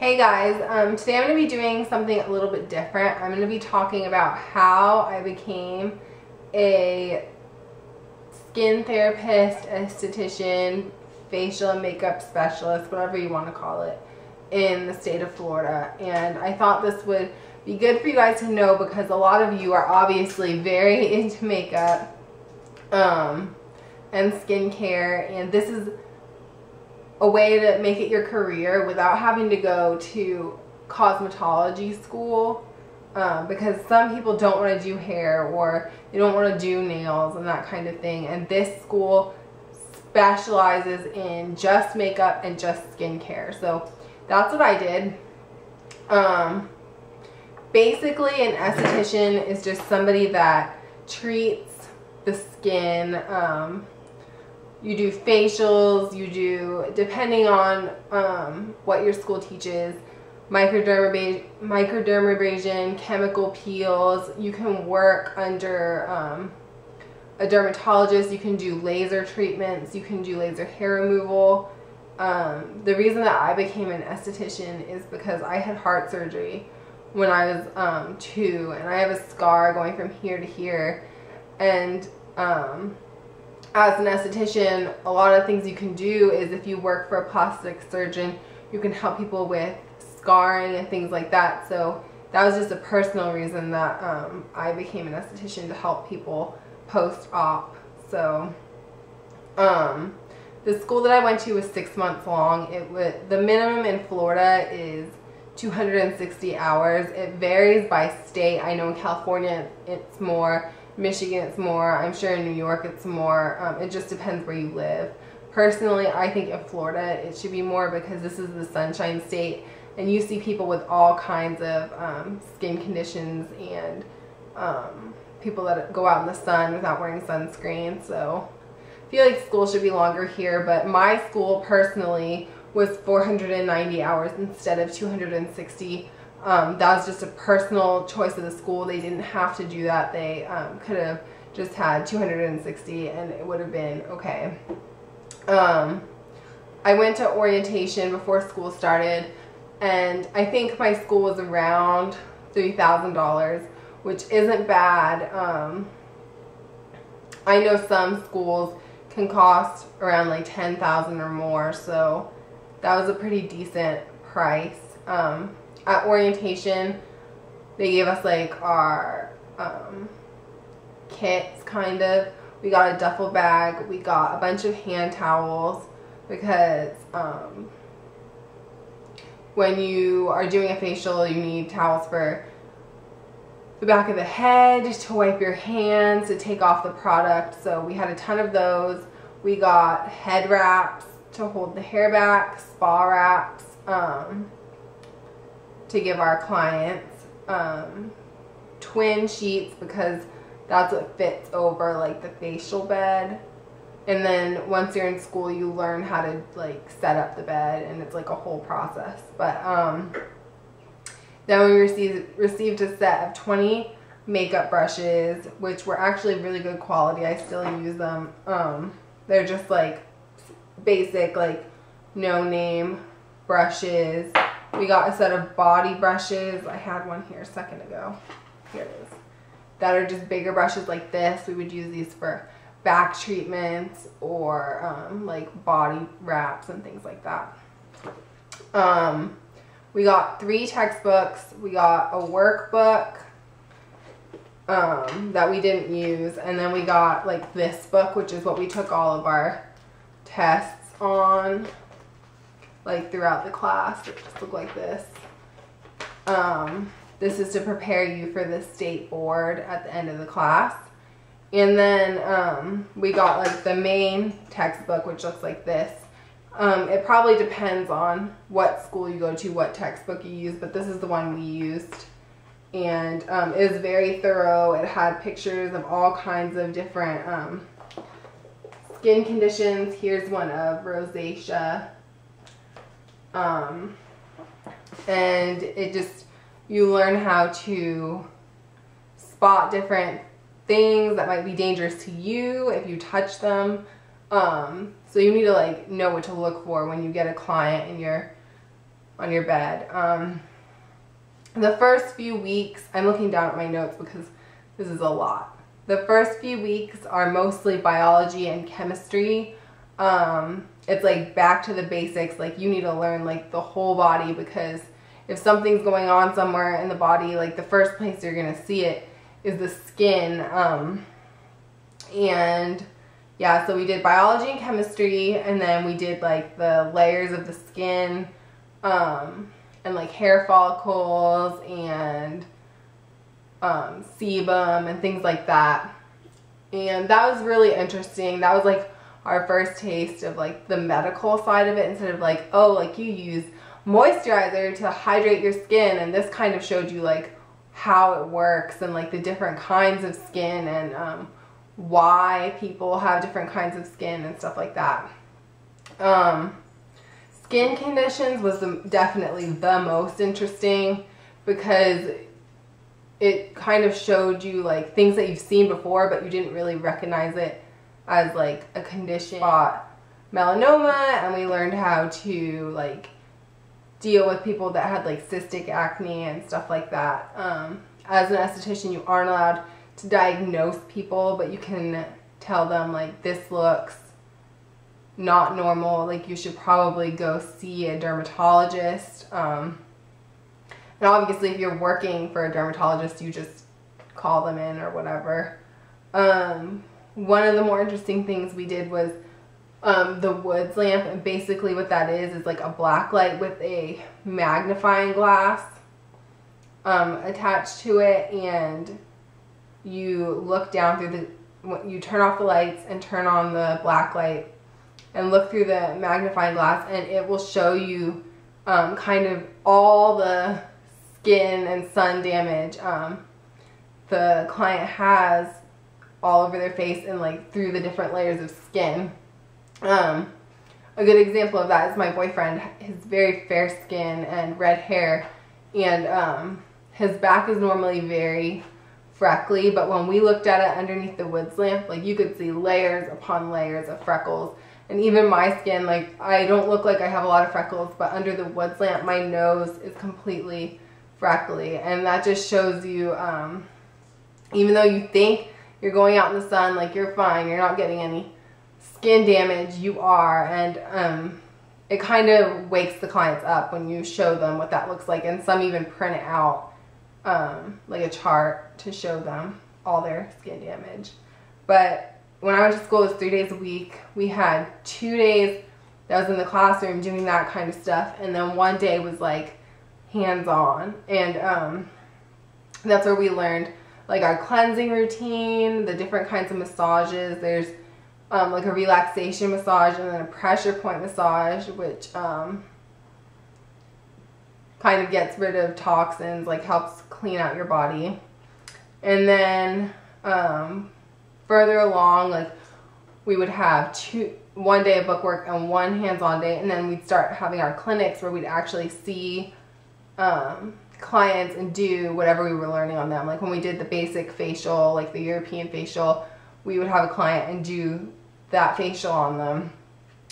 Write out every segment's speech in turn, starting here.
Hey guys, today I'm going to be doing something a little bit different. I'm going to be talking about how I became a skin therapist, esthetician, facial and makeup specialist, whatever you want to call it, in the state of Florida. And I thought this would be good for you guys to know because a lot of you are obviously very into makeup and skincare, and this is a way to make it your career without having to go to cosmetology school, because some people don't want to do hair or they don't want to do nails and that kind of thing, and this school specializes in just makeup and just skincare. So that's what I did. Basically an esthetician is just somebody that treats the skin. You do facials, you do, depending on what your school teaches, microdermabrasion, chemical peels. You can work under a dermatologist. You can do laser treatments. You can do laser hair removal. The reason that I became an esthetician is because I had heart surgery when I was 2, and I have a scar going from here to here. And as an esthetician, a lot of things you can do is, if you work for a plastic surgeon, you can help people with scarring and things like that. So that was just a personal reason that I became an esthetician, to help people post-op. So the school that I went to was 6 months long. The minimum in Florida is 260 hours. It varies by state. I know in California it's more, Michigan it's more, I'm sure in New York it's more. It just depends where you live. Personally, I think in Florida it should be more because this is the Sunshine State, and you see people with all kinds of skin conditions and people that go out in the sun without wearing sunscreen. So I feel like school should be longer here, but my school personally was 490 hours instead of 260. That was just a personal choice of the school. They didn't have to do that. They could have just had 260 and it would have been okay. I went to orientation before school started, and I think my school was around $3,000, which isn't bad. I know some schools can cost around like $10,000 or more, so that was a pretty decent price. At orientation, they gave us like our kits, kind of. We got a duffel bag. We got a bunch of hand towels because when you are doing a facial, you need towels for the back of the head, to wipe your hands, to take off the product. So we had a ton of those. We got head wraps to hold the hair back, spa wraps to give our clients, twin sheets because that's what fits over like the facial bed. And then once you're in school, you learn how to like set up the bed, and it's like a whole process. But then we received a set of 20 makeup brushes, which were actually really good quality. I still use them. They're just like basic, like no name brushes. We got a set of body brushes. I had one here a second ago. Here it is. That are just bigger brushes like this. We would use these for back treatments or like body wraps and things like that. We got 3 textbooks. We got a workbook that we didn't use, and then we got like this book, which is what we took all of our tests on, like throughout the class. It just looked like this. This is to prepare you for the state board at the end of the class. And then we got like the main textbook, which looks like this. It probably depends on what school you go to, what textbook you use, but this is the one we used. And it was very thorough. It had pictures of all kinds of different skin conditions. Here's one of rosacea. And it just, you learn how to spot different things that might be dangerous to you if you touch them. So you need to like know what to look for when you get a client and you're on your bed. The first few weeks, I'm looking down at my notes because this is a lot. The first few weeks are mostly biology and chemistry. It's like back to the basics. Like you need to learn like the whole body, because if something's going on somewhere in the body, like the first place you're gonna see it is the skin. And yeah, so we did biology and chemistry, and then we did like the layers of the skin, and like hair follicles and sebum and things like that. And that was really interesting. That was like our first taste of like the medical side of it, instead of like, oh, like you use moisturizer to hydrate your skin, and this kind of showed you like how it works and like the different kinds of skin, and why people have different kinds of skin and stuff like that. Skin conditions was definitely the most interesting, because it kind of showed you like things that you've seen before but you didn't really recognize it as like a condition. Melanoma, and we learned how to like deal with people that had like cystic acne and stuff like that. As an esthetician, you aren't allowed to diagnose people, but you can tell them like this looks not normal, like you should probably go see a dermatologist. And obviously if you're working for a dermatologist, you just call them in or whatever. One of the more interesting things we did was the Woods lamp, and basically what that is like a black light with a magnifying glass attached to it, and you look down through you turn off the lights and turn on the black light and look through the magnifying glass, and it will show you kind of all the skin and sun damage the client has all over their face and like through the different layers of skin. A good example of that is my boyfriend. His very fair skin and red hair, and his back is normally very freckly, but when we looked at it underneath the Woods lamp, like you could see layers upon layers of freckles. And even my skin, like I don't look like I have a lot of freckles, but under the Woods lamp my nose is completely freckly, and that just shows you even though you think you're going out in the sun like you're fine, you're not getting any skin damage, you are. And it kind of wakes the clients up when you show them what that looks like, and some even print it out like a chart to show them all their skin damage. But when I went to school, it was 3 days a week. We had 2 days that I was in the classroom doing that kind of stuff, and then 1 day was like hands-on, and that's where we learned like our cleansing routine, the different kinds of massages. There's like a relaxation massage and then a pressure point massage, which kind of gets rid of toxins, like helps clean out your body. And then further along, like we would have 1 day of bookwork and 1 hands-on day, and then we'd start having our clinics where we'd actually see clients and do whatever we were learning on them. Like when we did the basic facial, like the European facial, we would have a client and do that facial on them.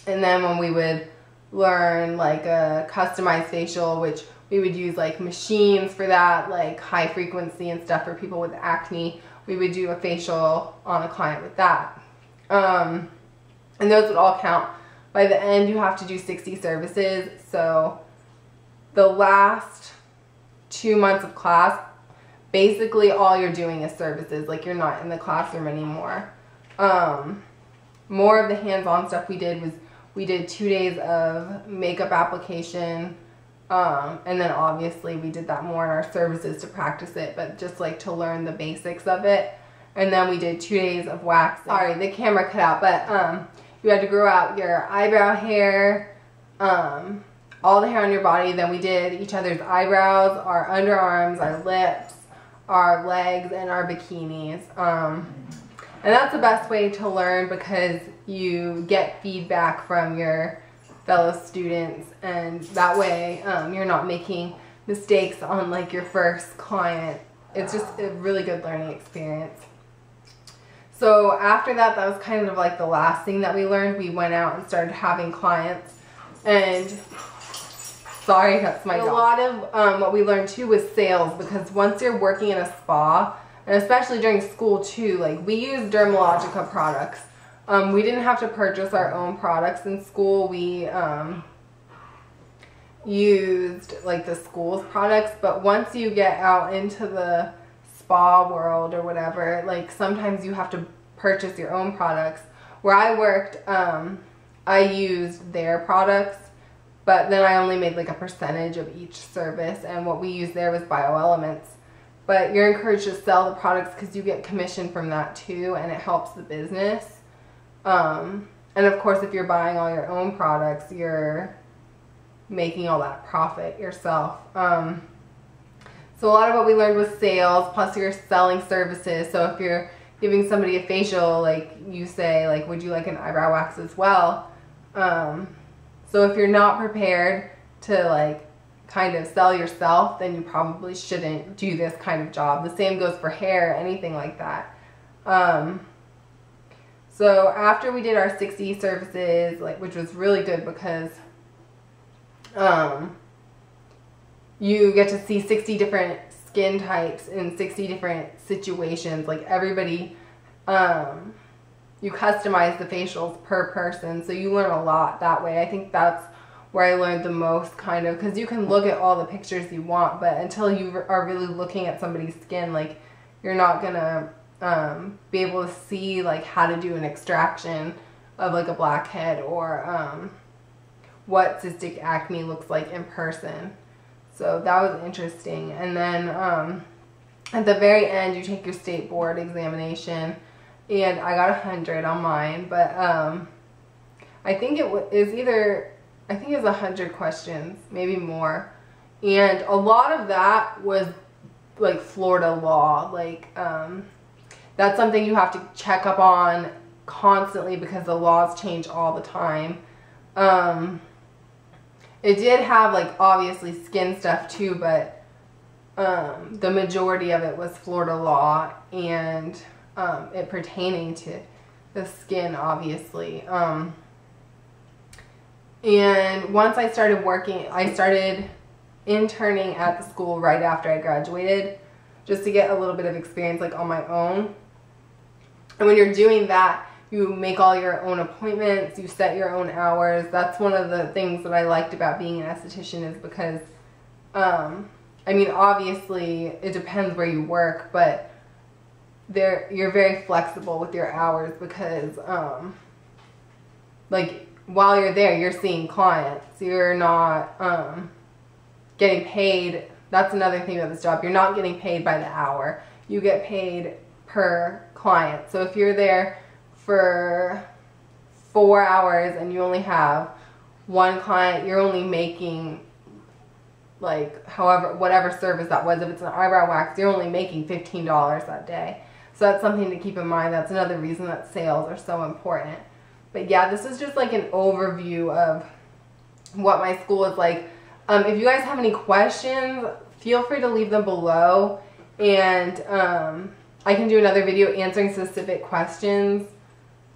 And then when we would learn like a customized facial, which we would use like machines for that, like high frequency and stuff for people with acne, we would do a facial on a client with that. And those would all count. By the end, you have to do 60 services. So the last 2 months of class, basically all you're doing is services. Like you're not in the classroom anymore. More of the hands-on stuff we did was we did 2 days of makeup application, and then obviously we did that more in our services to practice it, but just like to learn the basics of it. And then we did 2 days of waxing. Sorry, the camera cut out, but you had to grow out your eyebrow hair, all the hair on your body. Then we did each other's eyebrows, our underarms, our lips, our legs, and our bikinis. And that's the best way to learn, because you get feedback from your fellow students, and that way you're not making mistakes on like your first client. It's just a really good learning experience. So after that, that was kind of like the last thing that we learned. We went out and started having clients, and Sorry, that's my dog. A lot of what we learned too was sales, because once you're working in a spa, and especially during school too, like we use Dermalogica products. We didn't have to purchase our own products in school. We used like the school's products, but once you get out into the spa world or whatever, like sometimes you have to purchase your own products. Where I worked, I used their products, but then I only made like a percentage of each service, and what we used there was BioElements. But you're encouraged to sell the products because you get commission from that too, and it helps the business. And of course, if you're buying all your own products, you're making all that profit yourself. So a lot of what we learned was sales, plus you're selling services. So if you're giving somebody a facial, like you say, like, would you like an eyebrow wax as well? So if you're not prepared to like kind of sell yourself, then you probably shouldn't do this kind of job. The same goes for hair, anything like that. So after we did our 60 services, like, which was really good because you get to see 60 different skin types in 60 different situations. Like everybody, you customize the facials per person, so you learn a lot that way. I think that's where I learned the most, kind of, because you can look at all the pictures you want, but until you are really looking at somebody's skin, like, you're not gonna be able to see like how to do an extraction of like a blackhead, or what cystic acne looks like in person. So that was interesting. And then at the very end, you take your state board examination, and I got 100 on mine, but I think it is either, I think it was 100 questions, maybe more, and a lot of that was like Florida law. Like that's something you have to check up on constantly because the laws change all the time. It did have like obviously skin stuff too, but the majority of it was Florida law, and it pertaining to the skin, obviously. And once I started working, I started interning at the school right after I graduated, just to get a little bit of experience like on my own. And when you're doing that, you make all your own appointments, you set your own hours. That's one of the things that I liked about being an esthetician, is because, I mean, obviously it depends where you work, but you're very flexible with your hours, because, like, while you're there, you're seeing clients. You're not getting paid. That's another thing about this job. You're not getting paid by the hour. You get paid per client. So if you're there for 4 hours and you only have one client, you're only making like whatever service that was. If it's an eyebrow wax, you're only making $15 that day. So that's something to keep in mind. That's another reason that sales are so important. But yeah, this is just like an overview of what my school is like. If you guys have any questions, feel free to leave them below, and I can do another video answering specific questions,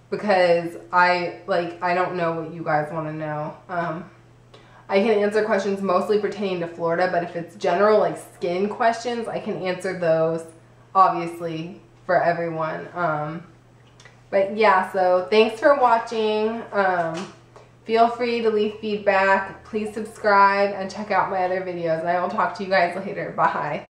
because I don't know what you guys want to know. I can answer questions mostly pertaining to Florida, but if it's general like skin questions, I can answer those obviously for everyone. But yeah, so thanks for watching. Feel free to leave feedback. Please subscribe and check out my other videos. And I will talk to you guys later. Bye.